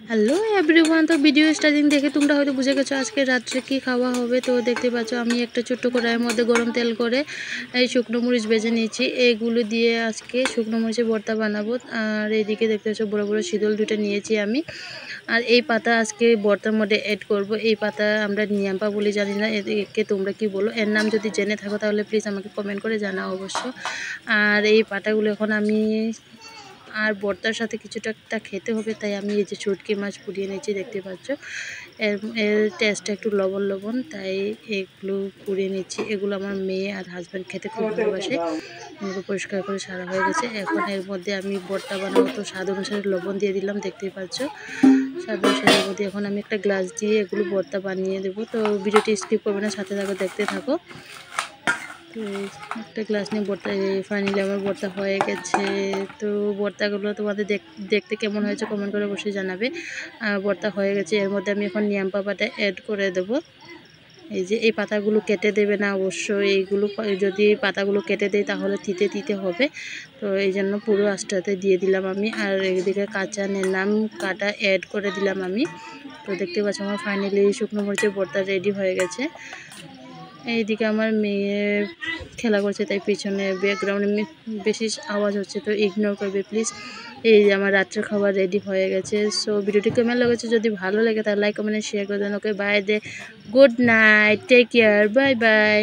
Hello everyone, তো video starting দেখে তোমরা হয়তো বুঝে গেছো আজকে রাত্রে কি খাওয়া হবে। তো দেখতে পাচ্ছ আমি একটা ছোট্ট কড়াইয়ের মধ্যে গরম তেল করে এই শুকনো মরিচ ভেজে নিয়েছি। এইগুলো দিয়ে আজকে শুকনো মরিচের ভর্তা বানাবো। আর এইদিকে দেখতে পাচ্ছ বড় বড় শীতল দুটো নিয়েছি আমি। আর এই পাতা আজকে ভর্তার মধ্যে অ্যাড করব। এই পাতা আমরা নিয়াম্পা বলে জানি না, একে তোমরা কি বলো? এর নাম যদি জেনে থাকো তাহলে প্লিজ আমাকে কমেন্ট করে জানাও অবশ্য। আর এই পাতাগুলো এখন আমি আর ভর্তার সাথে কিছুটা একটা খেতে হবে, তাই আমি এই যে শুটকি মাছ পুড়িয়ে নিয়েছি দেখতে পাচ্ছ। এর টেস্টটা একটু লবণ লবণ, তাই এগুলো পুড়িয়ে নিচ্ছি। এগুলো আমার মেয়ে আর হাজব্যান্ড খেতে খুব ভালোবাসে। এগুলো পরিষ্কার করে সারা হয়ে গেছে। এখন এর মধ্যে আমি ভর্তা বানাবো, তো স্বাদ অনুসারে লবণ দিয়ে দিলাম দেখতেই পাচ্ছ। স্বাদ অনুসারে মধ্যে এখন আমি একটা গ্লাস দিয়ে এগুলো ভর্তা বানিয়ে দেবো। তো ভিডিওটি স্কিপ করবে না, সাথে থাকো, দেখতে থাকো। তো একটা গ্লাস নিয়ে ভর্তা, ফাইনালি আমার ভর্তা হয়ে গেছে। তো ভর্তাগুলো তোমাদের দেখতে কেমন হয়েছে কমেন্ট করে অবশ্যই জানাবে। ভর্তা হয়ে গেছে, এর মধ্যে আমি এখন নিয়াম্পা পাতা অ্যাড করে দেবো। এই যে এই পাতাগুলো কেটে দেবে না অবশ্যই, এইগুলো যদি পাতাগুলো কেটে দেয় তাহলে তিতে তিতে হবে। তো এই জন্য পুরো আস্তাতে দিয়ে দিলাম আমি। আর এদিকে কাঁচা নিলাম, কাটা অ্যাড করে দিলাম আমি। তো দেখতে পাচ্ছ আমার ফাইনালি শুকনো মরিচের ভর্তা রেডি হয়ে গেছে। এইদিকে আমার মেয়ে খেলা করছে, তাই পিছনে ব্যাকগ্রাউন্ডে বেশি আওয়াজ হচ্ছে, তো ইগনোর করবে প্লিজ। এই যে আমার রাত্রের খাবার রেডি হয়ে গেছে। সো ভিডিওটি কেমন লেগেছে, যদি ভালো লাগে তাহলে লাইক কমেন্ট শেয়ার করে দেন। Okay bye, good night, take care, bye by.